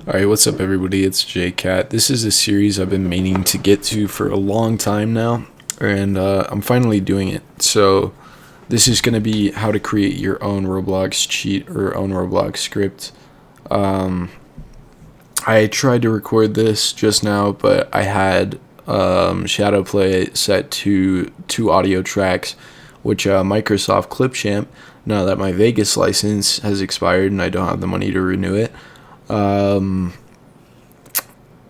Alright, what's up everybody? It's JCat. This is a series I've been meaning to get to for a long time now, and I'm finally doing it. So this is going to be how to create your own Roblox cheat or own Roblox script. I tried to record this just now, but I had Shadowplay set to 2 audio tracks, which Microsoft Clipchamp, now that my Vegas license has expired and I don't have the money to renew it,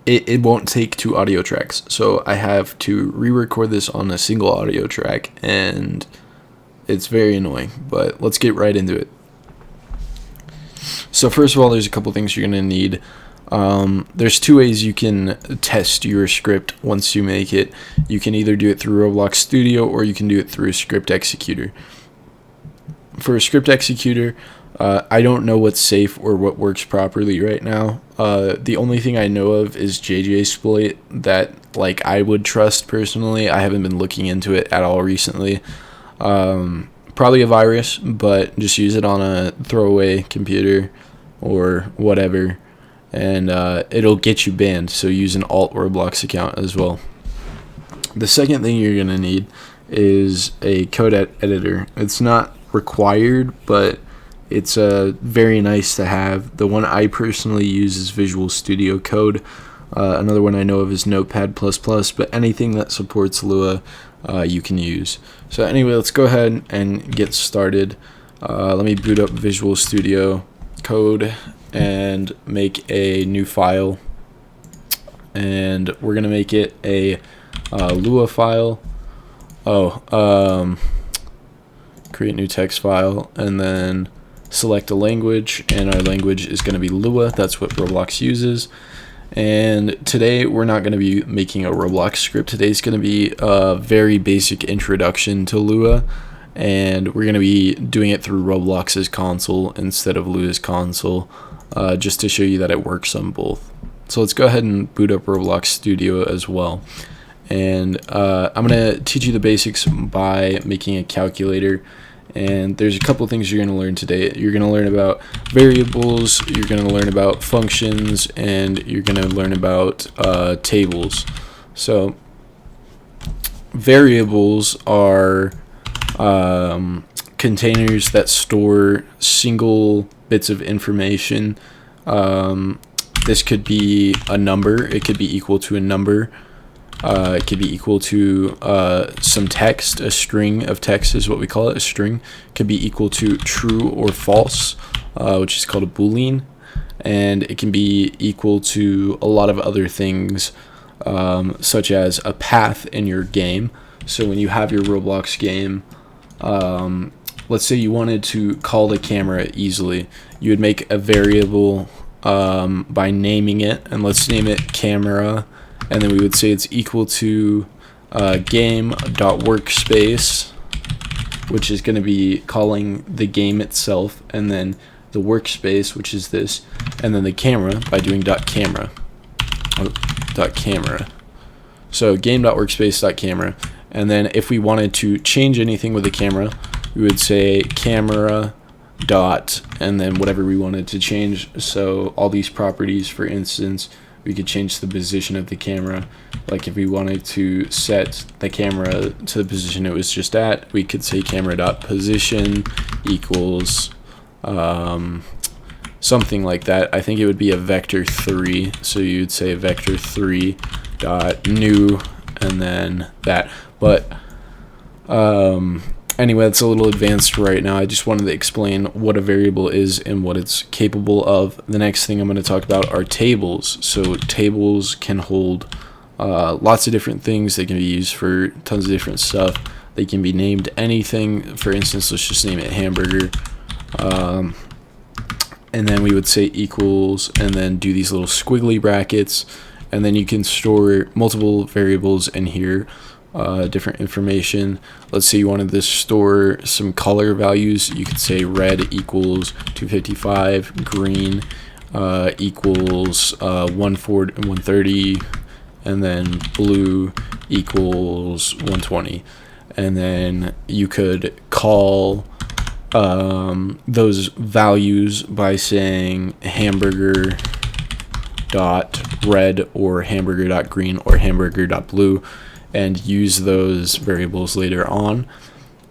it won't take 2 audio tracks. So I have to re-record this on a single audio track, and it's very annoying, but let's get right into it. So first of all, there's a couple things you're going to need. There's 2 ways you can test your script once you make it. You can either do it through Roblox Studio or you can do it through a script executor. For a script executor, I don't know what's safe or what works properly right now. The only thing I know of is JJSploit that I would trust personally. I haven't been looking into it at all recently. Probably a virus, but just use it on a throwaway computer or whatever, and it'll get you banned. So use an alt Roblox account as well. The second thing you're gonna need is a code editor. It's not required, but it's very nice to have. The one I personally use is Visual Studio Code. Another one I know of is Notepad++, but anything that supports Lua you can use. So anyway, let's go ahead and get started. Let me boot up Visual Studio Code and make a new file, and we're gonna make it a Lua file. Create new text file, and then select a language, and our language is going to be Lua. That's what Roblox uses. And today we're not going to be making a Roblox script. Today's going to be a very basic introduction to Lua, and we're going to be doing it through Roblox's console instead of Lua's console, just to show you that it works on both. So let's go ahead and boot up Roblox Studio as well. And I'm going to teach you the basics by making a calculator. And there's a couple things you're going to learn today. You're going to learn about variables, you're going to learn about functions, and you're going to learn about tables. So variables are containers that store single bits of information. This could be a number, it could be equal to a number. It could be equal to some text. A string of text is what we call it. A string could be equal to true or false, which is called a boolean. And it can be equal to a lot of other things, such as a path in your game. So when you have your Roblox game, let's say you wanted to call the camera easily, you would make a variable by naming it, and let's name it camera. And then we would say it's equal to game.workspace, which is going to be calling the game itself, and then the workspace, which is this, and then the camera by doing .camera. So game.workspace.camera. And then if we wanted to change anything with the camera, we would say camera dot, and then whatever we wanted to change. So all these properties, for instance, we could change the position of the camera. Like if we wanted to set the camera to the position it was just at, we could say camera.position equals something like that. I think it would be a vector3. So you'd say vector3 dot new, and then that. But anyway, that's a little advanced right now. I just wanted to explain what a variable is and what it's capable of. The next thing I'm going to talk about are tables. So tables can hold lots of different things. They can be used for tons of different stuff. They can be named anything. For instance, let's just name it hamburger. And then we would say equals, and then do these little squiggly brackets. And then you can store multiple variables in here. Different information. Let's say you wanted to store some color values. You could say red equals 255, green equals 130, and then blue equals 120. And then you could call those values by saying hamburger hamburger.red or hamburger.green or hamburger.blue and use those variables later on.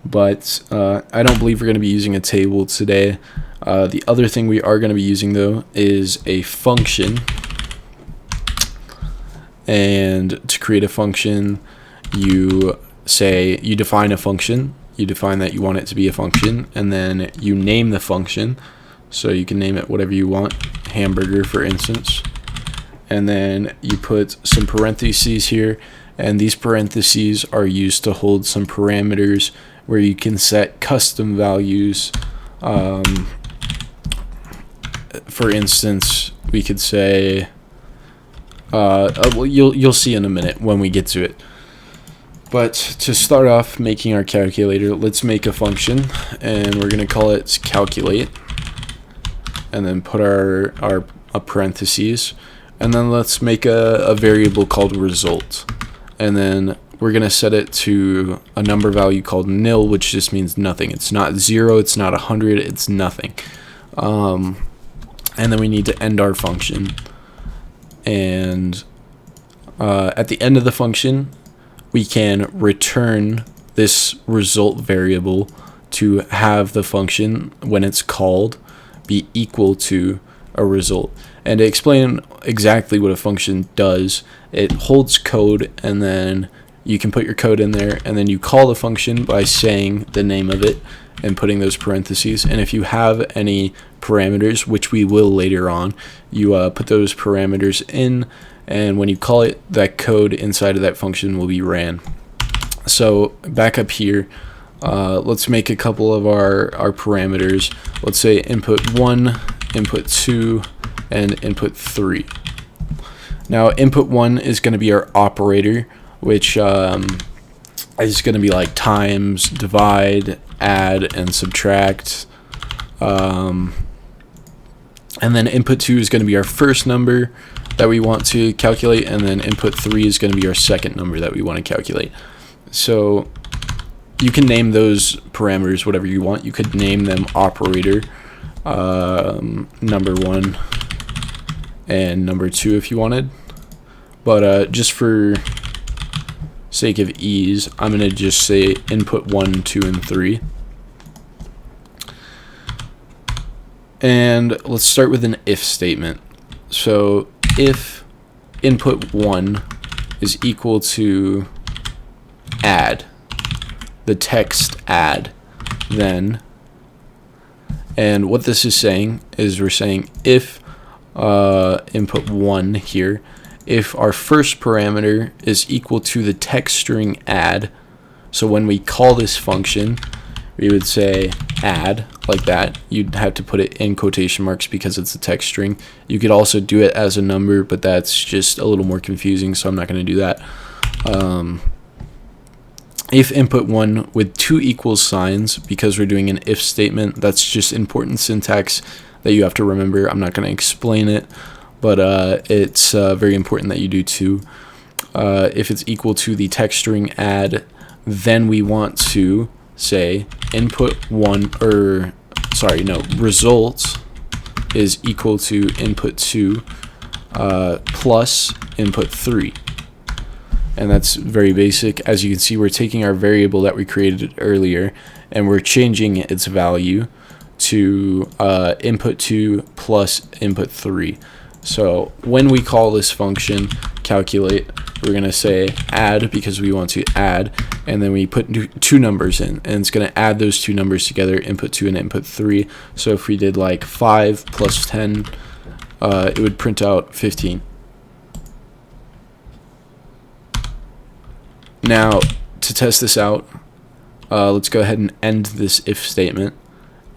But I don't believe we're going to be using a table today. The other thing we are going to be using, though, is a function. And to create a function, you define a function. You define that you want it to be a function, and then you name the function. So you can name it whatever you want, hamburger, for instance. And then you put some parentheses here, and these parentheses are used to hold some parameters where you can set custom values. For instance, we could say, well, you'll see in a minute when we get to it. But to start off making our calculator, let's make a function, and we're going to call it calculate, and then put our parentheses, and then let's make a variable called result, and then we're going to set it to a number value called nil, which just means nothing. It's not 0, it's not 100, it's nothing. And then we need to end our function, and at the end of the function we can return this result variable to have the function, when it's called, be equal to a result. And to explain exactly what a function does, it holds code, and then you can put your code in there, and then you call the function by saying the name of it and putting those parentheses. And if you have any parameters, which we will later on, you put those parameters in, and when you call it, that code inside of that function will be ran. So back up here, let's make a couple of our parameters. Let's say input 1, input 2, and input 3. Now input 1 is going to be our operator, which is going to be like times, divide, add, and subtract. And then input 2 is going to be our first number that we want to calculate, and then input 3 is going to be our second number that we want to calculate. So you can name those parameters whatever you want. You could name them operator number 1 and number 2 if you wanted, but just for sake of ease, I'm going to just say input 1, 2, and 3. And let's start with an if statement. So if input 1 is equal to add, the text add, then, and what this is saying is we're saying if input 1 here, if our first parameter is equal to the text string add, so when we call this function, we would say add, like that. You'd have to put it in quotation marks because it's a text string. You could also do it as a number, but that's just a little more confusing, so I'm not going to do that. If input 1 with 2 equals signs, because we're doing an if statement, that's just important syntax that you have to remember. I'm not going to explain it, but it's very important that you do too. If it's equal to the text string add, then we want to say input 1, or sorry, no, result is equal to input 2 plus input 3. And that's very basic. As you can see, we're taking our variable that we created earlier and we're changing its value to input 2 plus input 3. So when we call this function calculate, we're going to say add because we want to add, and then we put two numbers in, and it's going to add those two numbers together, input 2 and input 3. So if we did like 5 plus 10, it would print out 15. Now, to test this out, let's go ahead and end this if statement,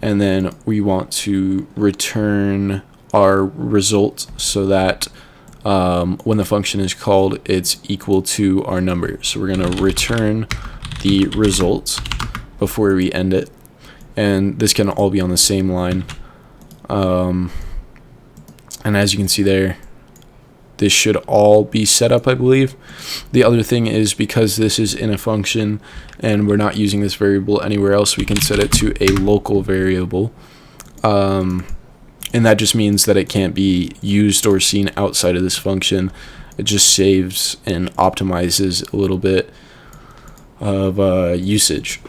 and then we want to return our result so that when the function is called, it's equal to our number. So we're going to return the result before we end it, and this can all be on the same line. And as you can see there, this should all be set up, I believe. The other thing is, because this is in a function and we're not using this variable anywhere else, we can set it to a local variable, and that just means that it can't be used or seen outside of this function. It just saves and optimizes a little bit of usage.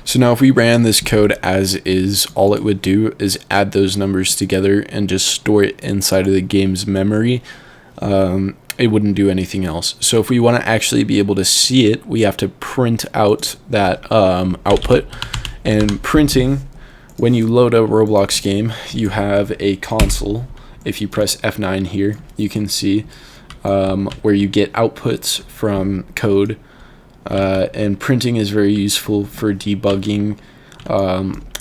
So now if we ran this code as is, all it would do is add those numbers together and just store it inside of the game's memory. It wouldn't do anything else. So if we want to actually be able to see it, we have to print out that output. And printing, when you load a Roblox game, you have a console. If you press F9 here, you can see where you get outputs from code. And printing is very useful for debugging.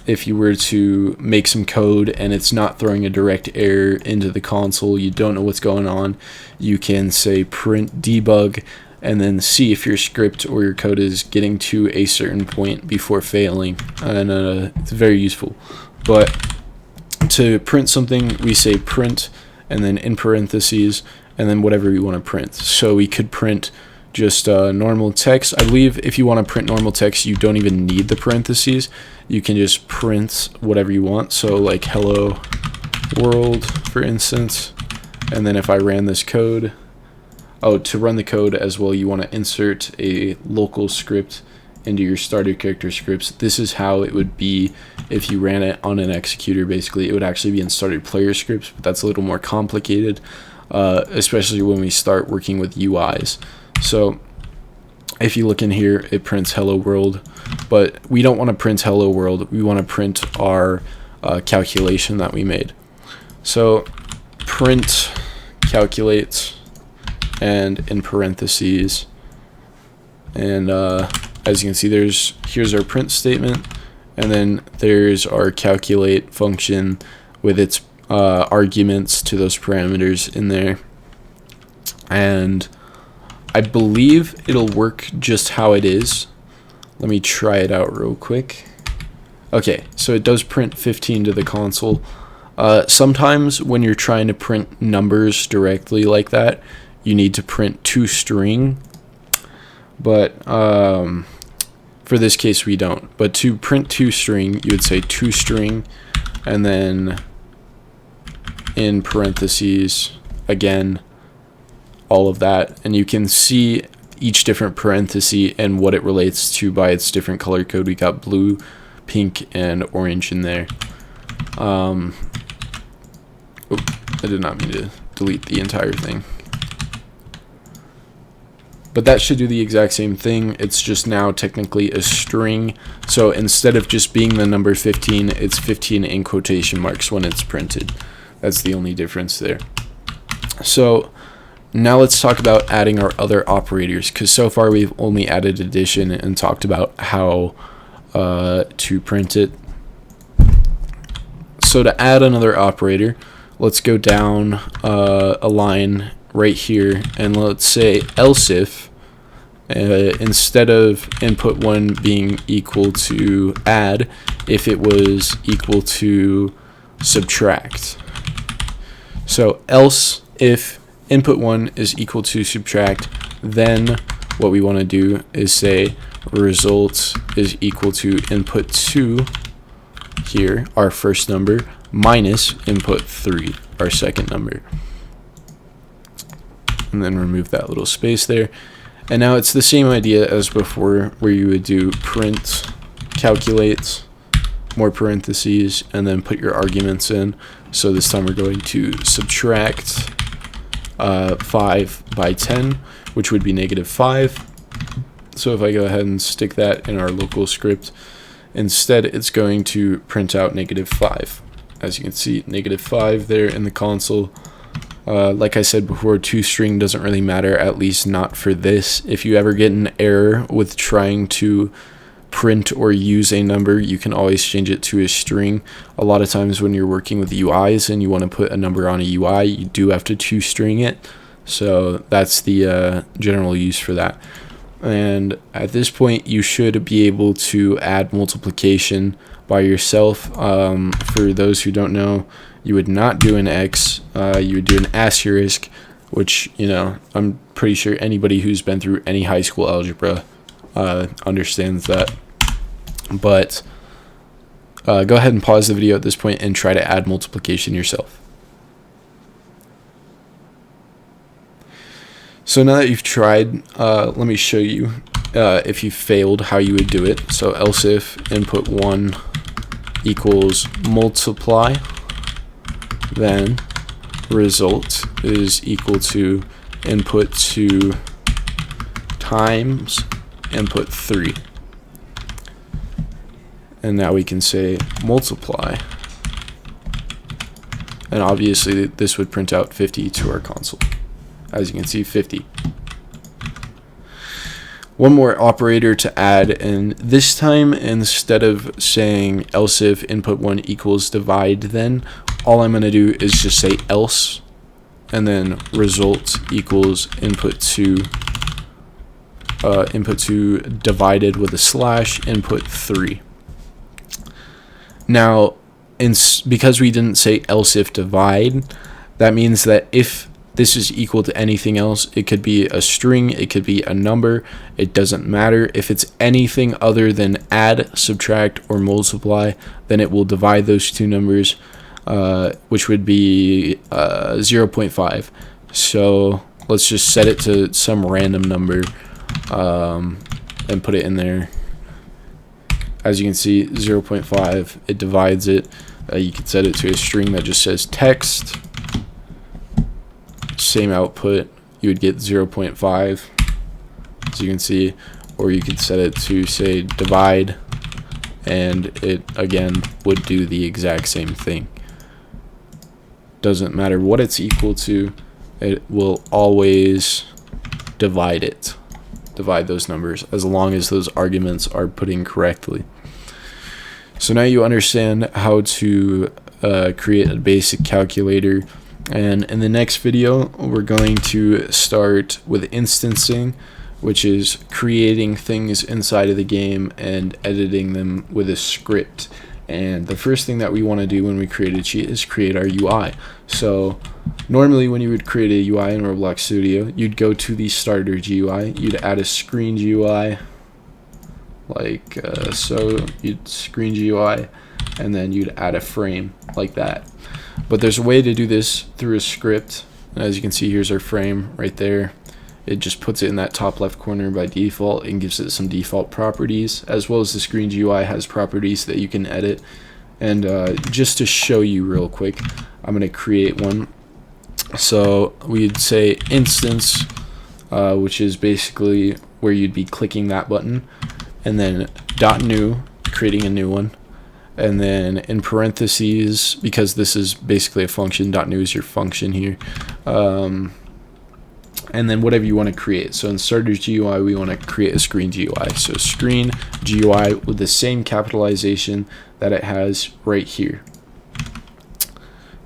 If you were to make some code and it's not throwing a direct error into the console, you don't know what's going on, you can say print debug and then see if your script or your code is getting to a certain point before failing. And it's very useful. But to print something, we say print and then in parentheses and then whatever we want to print. So we could print just normal text. I believe if you want to print normal text, you don't even need the parentheses. You can just print whatever you want. So like hello world, for instance. And then if I ran this code, to run the code as well, you want to insert a local script into your starter character scripts. This is how it would be if you ran it on an executor. Basically, it would actually be in starter player scripts, but that's a little more complicated, especially when we start working with UIs. So if you look in here, it prints hello world, but we don't want to print hello world. We want to print our calculation that we made. So print calculate and in parentheses, and as you can see, here's our print statement, and then there's our calculate function with its arguments to those parameters in there. And I believe it'll work just how it is. Let me try it out real quick. Okay, so it does print 15 to the console. Sometimes when you're trying to print numbers directly like that, you need to print toString, but for this case we don't. But to print toString, you would say toString and then in parentheses again all of that, and you can see each different parenthesis and what it relates to by its different color code. We got blue, pink, and orange in there. I did not mean to delete the entire thing. But that should do the exact same thing. It's just now technically a string. So instead of just being the number 15, it's 15 in quotation marks when it's printed. That's the only difference there. So now let's talk about adding our other operators, because so far we've only added addition and talked about how to print it. So to add another operator, let's go down a line right here, and let's say else if, instead of input 1 being equal to add, if it was equal to subtract. So else if input 1 is equal to subtract, then what we want to do is say result is equal to input 2 here, our first number, minus input 3, our second number. And then remove that little space there. And now it's the same idea as before, where you would do print calculate, more parentheses, and then put your arguments in. So this time we're going to subtract 5 by 10, which would be -5. So if I go ahead and stick that in our local script, instead it's going to print out -5. As you can see, -5 there in the console. Like I said before, toString doesn't really matter, at least not for this. If you ever get an error with trying to print or use a number, you can always change it to a string. A lot of times when you're working with UIs and you want to put a number on a UI, you do have to toString it. So that's the general use for that. And at this point, you should be able to add multiplication by yourself. For those who don't know, you would not do an X, you would do an asterisk, which, you know, I'm pretty sure anybody who's been through any high school algebra understands that. But go ahead and pause the video at this point and try to add multiplication yourself. So now that you've tried, let me show you if you failed how you would do it. So else if input 1 equals multiply, then result is equal to input 2 times input 3. And now we can say multiply. And obviously this would print out 50 to our console. As you can see, 50. One more operator to add, and this time instead of saying else if input 1 equals divide, then all I'm going to do is just say else, and then result equals input 2 divided with a slash input 3. Now, because we didn't say else if divide, that means that if this is equal to anything else, it could be a string, it could be a number, it doesn't matter. If it's anything other than add, subtract, or multiply, then it will divide those two numbers, which would be 0.5. So let's just set it to some random number and put it in there. As you can see, 0.5, it divides it. You could set it to a string that just says text. Same output, you would get 0.5, as you can see, or you could set it to say divide, and it again would do the exact same thing. Doesn't matter what it's equal to, it will always divide those numbers, as long as those arguments are put in correctly. So now you understand how to create a basic calculator. And in the next video, we're going to start with instancing, which is creating things inside of the game and editing them with a script. And the first thing that we want to do when we create a cheat is create our UI. So normally when you would create a UI in Roblox Studio, you'd go to the starter GUI, you'd add a screen GUI, like so, you'd screen GUI, and then you'd add a frame like that. But there's a way to do this through a script. And as you can see, here's our frame right there. It just puts it in that top left corner by default and gives it some default properties, as well as the screen GUI has properties that you can edit. And just to show you real quick, I'm going to create one. So we'd say instance, which is basically where you'd be clicking that button, and then .new, creating a new one. And then in parentheses, because this is basically a function, .new is your function here. And then whatever you want to create. So in starter GUI, we want to create a screen GUI. So screen GUI with the same capitalization that it has right here.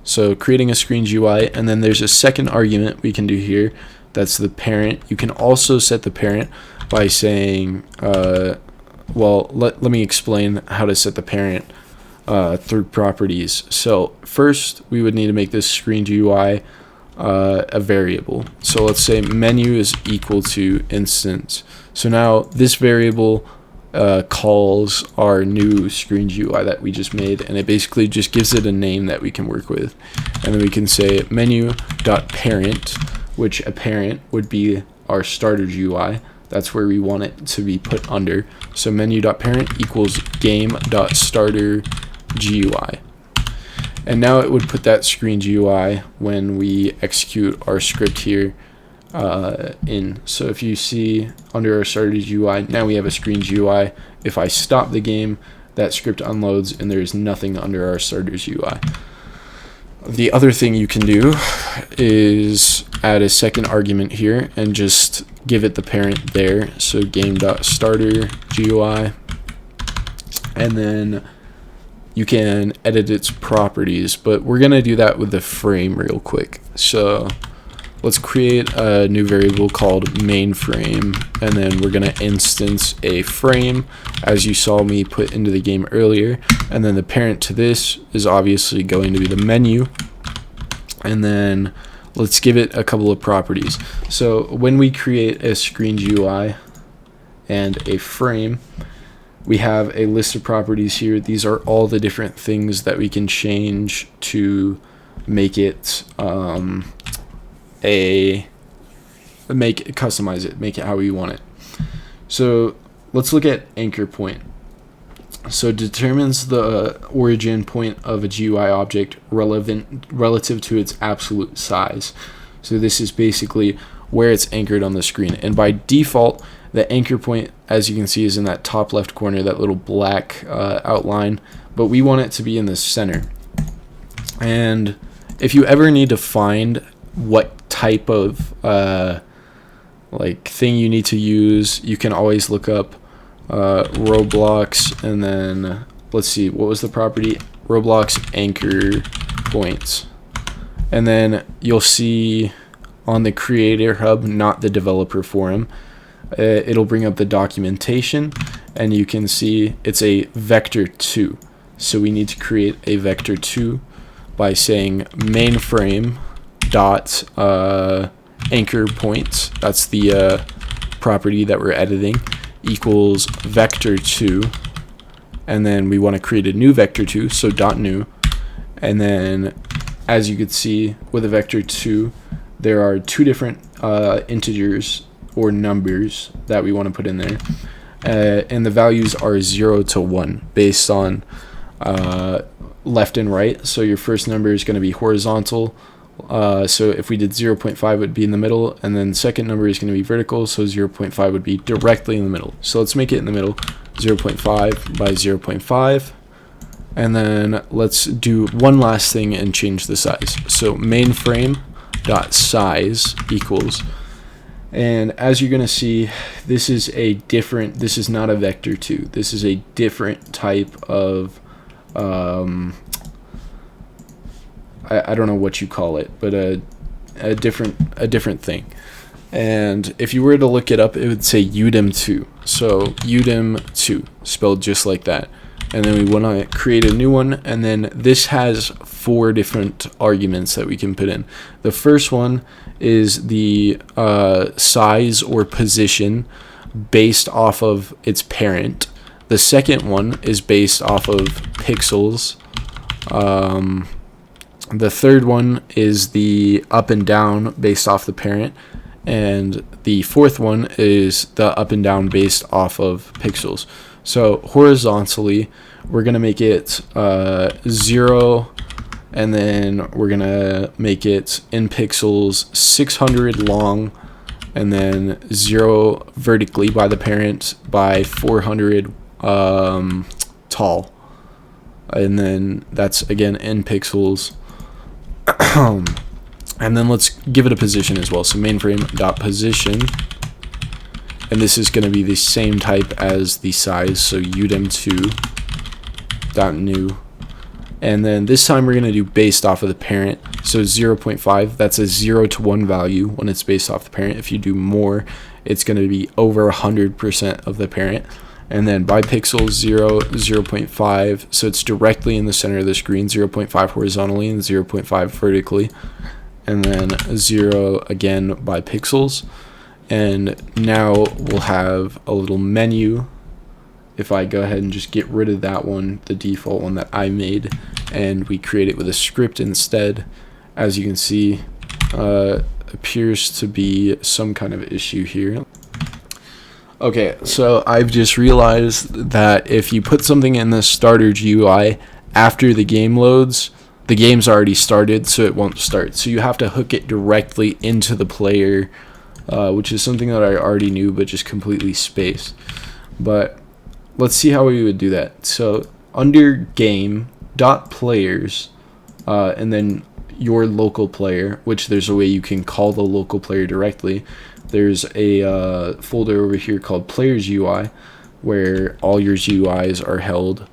So creating a screen GUI, and then there's a second argument we can do here. That's the parent. You can also set the parent by saying, well, let me explain how to set the parent through properties. So first, we would need to make this screen GUI a variable. So let's say menu is equal to instance. So now this variable calls our new screen GUI that we just made, and it basically just gives it a name that we can work with. And then we can say menu.parent, which a parent would be our starter GUI. That's where we want it to be put under. So menu.parent equals game.starter GUI. And now it would put that screen GUI when we execute our script here in. So if you see under our starter GUI, now we have a screen GUI. If I stop the game, that script unloads and there's nothing under our starter GUI. The other thing you can do is add a second argument here and just give it the parent there. So game.starter GUI, and then you can edit its properties, but we're gonna do that with the frame real quick. So let's create a new variable called main frame, and then we're gonna instance a frame as you saw me put into the game earlier. And then the parent to this is obviously going to be the menu, and then let's give it a couple of properties. So when we create a screen GUI and a frame, we have a list of properties here. These are all the different things that we can change to make it customize it, make it how we want it. So let's look at anchor point. So it determines the origin point of a GUI object relative to its absolute size. So this is basically where it's anchored on the screen. And by default, the anchor point, as you can see, is in that top left corner, that little black outline, but we want it to be in the center. And if you ever need to find what type of thing you need to use, you can always look up Roblox, and then let's see, what was the property? Roblox anchor points. And then you'll see on the creator hub, not the developer forum, it'll bring up the documentation, and you can see it's a vector2. So we need to create a vector2 by saying mainframe dot anchor points, that's the property that we're editing, equals vector2, and then we want to create a new vector2, so dot new. And then as you can see with a vector2, there are two different integers or numbers that we want to put in there, and the values are 0 to 1 based on left and right. So your first number is going to be horizontal, so if we did 0.5 it would be in the middle, and then the second number is going to be vertical, so 0.5 would be directly in the middle. So let's make it in the middle, 0.5 by 0.5, and then let's do one last thing and change the size. So mainframe dot size equals, and as you're going to see, this is not a vector2, this is a different type of I don't know what you call it, but a different thing. And if you were to look it up, it would say udim2. So udim2 spelled just like that. And then we want to create a new one, and then this has 4 different arguments that we can put in. The first one is the size or position based off of its parent. The second one is based off of pixels. The third one is the up and down based off the parent, and the fourth one is the up and down based off of pixels. So horizontally, we're going to make it 0, and then we're going to make it in pixels 600 long, and then 0 vertically by the parent by 400 tall. And then that's again in pixels. And then let's give it a position as well. So mainframe dot position, and this is going to be the same type as the size, so udim2 dot new. And then this time we're going to do based off of the parent. So 0.5, that's a 0 to 1 value when it's based off the parent. If you do more, it's going to be over 100% of the parent. And then by pixels, 0, 0.5, so it's directly in the center of the screen, 0.5 horizontally and 0.5 vertically, and then 0 again by pixels. And now we'll have a little menu. If I go ahead and just get rid of that one, the default one that I made, and we create it with a script instead, as you can see, appears to be some kind of issue here. Okay, so I've just realized that if you put something in the starter GUI after the game loads, the game's already started, so it won't start. So you have to hook it directly into the player, which is something that I already knew, but just completely spaced. But let's see how we would do that. So under game.players, and then your local player, which there's a way you can call the local player directly. There's a folder over here called Players UI, where all your GUIs are held.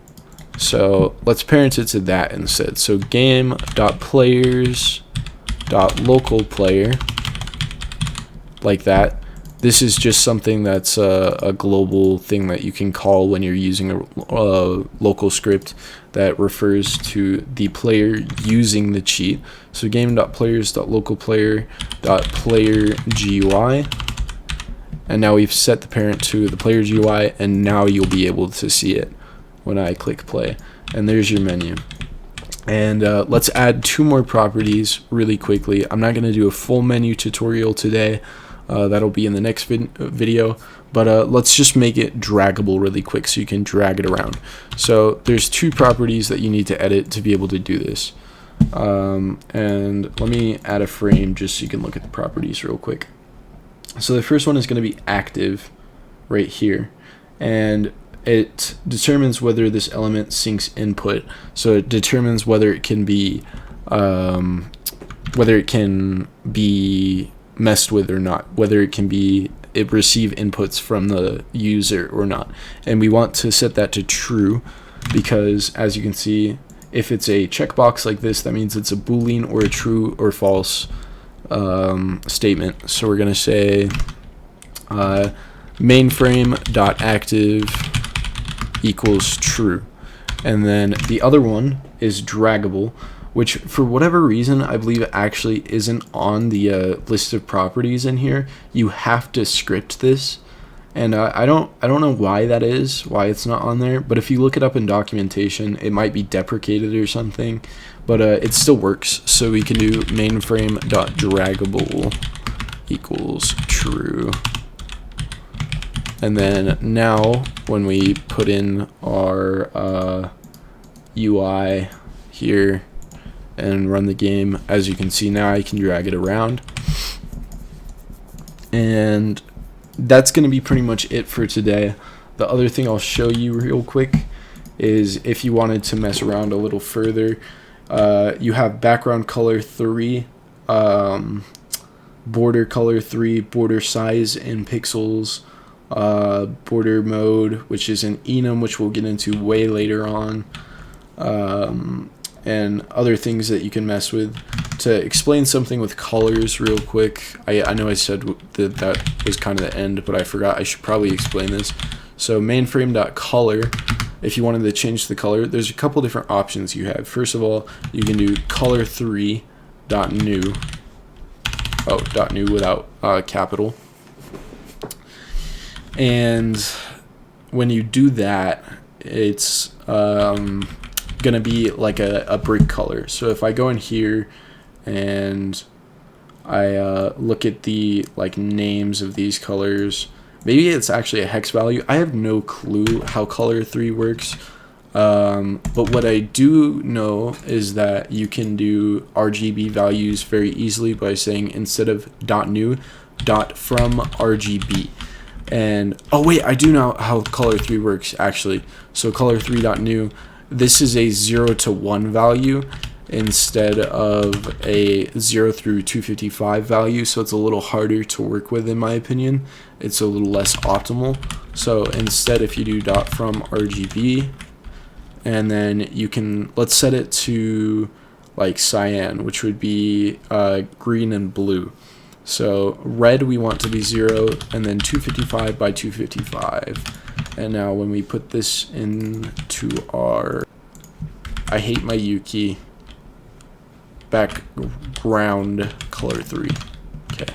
So let's parent it to that instead. So game.players.localPlayer, like that. This is just something that's a global thing that you can call when you're using a local script that refers to the player using the cheat. So game.players.localplayer.player.gui, and now we've set the parent to the player GUI, and now you'll be able to see it when I click play. And there's your menu. And let's add 2 more properties really quickly. I'm not going to do a full menu tutorial today. That'll be in the next video, but let's just make it draggable really quick so you can drag it around. So there's 2 properties that you need to edit to be able to do this. And let me add a frame just so you can look at the properties real quick. So the first one is going to be active right here, and it determines whether this element syncs input. So it determines whether it can be messed with or not, whether it can receive inputs from the user or not. And we want to set that to true, because as you can see, if it's a checkbox like this, that means it's a boolean or a true or false statement. So we're going to say mainframe.active equals true. And then the other one is draggable, which for whatever reason I believe it actually isn't on the list of properties in here. You have to script this, and I don't know why that is, why it's not on there, but if you look it up in documentation, it might be deprecated or something, but it still works. So we can do mainframe.draggable equals true. And then now when we put in our UI here and run the game, as you can see now I can drag it around. And that's going to be pretty much it for today. The other thing I'll show you real quick is if you wanted to mess around a little further, you have background color 3, border color 3, border size in pixels, border mode, which is in enum, which we'll get into way later on, and other things that you can mess with. To explain something with colors real quick, I know I said that was kind of the end, but I forgot I should probably explain this. So mainframe.color, if you wanted to change the color, there's a couple different options you have. First of all, you can do color3.new, .new without capital. And when you do that, it's gonna be like a brick color. So if I go in here and I look at the names of these colors, maybe it's actually a hex value. I have no clue how color 3 works, but what I do know is that you can do RGB values very easily by saying, instead of .new, .from RGB. And oh wait, I do know how color 3 works actually. So color3.new, this is a 0 to 1 value instead of a 0 through 255 value, so it's a little harder to work with in my opinion. It's a little less optimal. So instead, if you do .from RGB, and then you can, let's set it to like cyan, which would be green and blue. So red we want to be 0, and then 255 by 255. And now when we put this into our, I hate my U key, background color 3. Okay.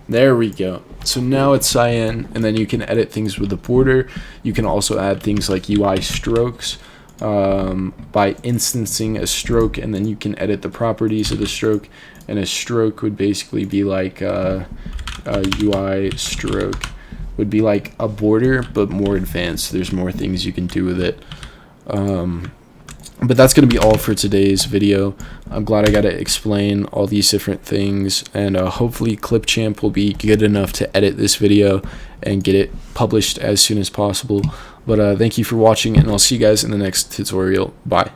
There we go. So now it's cyan, and then you can edit things with the border. You can also add things like UI strokes by instancing a stroke, and then you can edit the properties of the stroke. And a stroke would basically be like a UI stroke would be like a border, but more advanced. There's more things you can do with it. But that's going to be all for today's video. I'm glad I got to explain all these different things, and hopefully Clipchamp will be good enough to edit this video and get it published as soon as possible. But thank you for watching, and I'll see you guys in the next tutorial. Bye.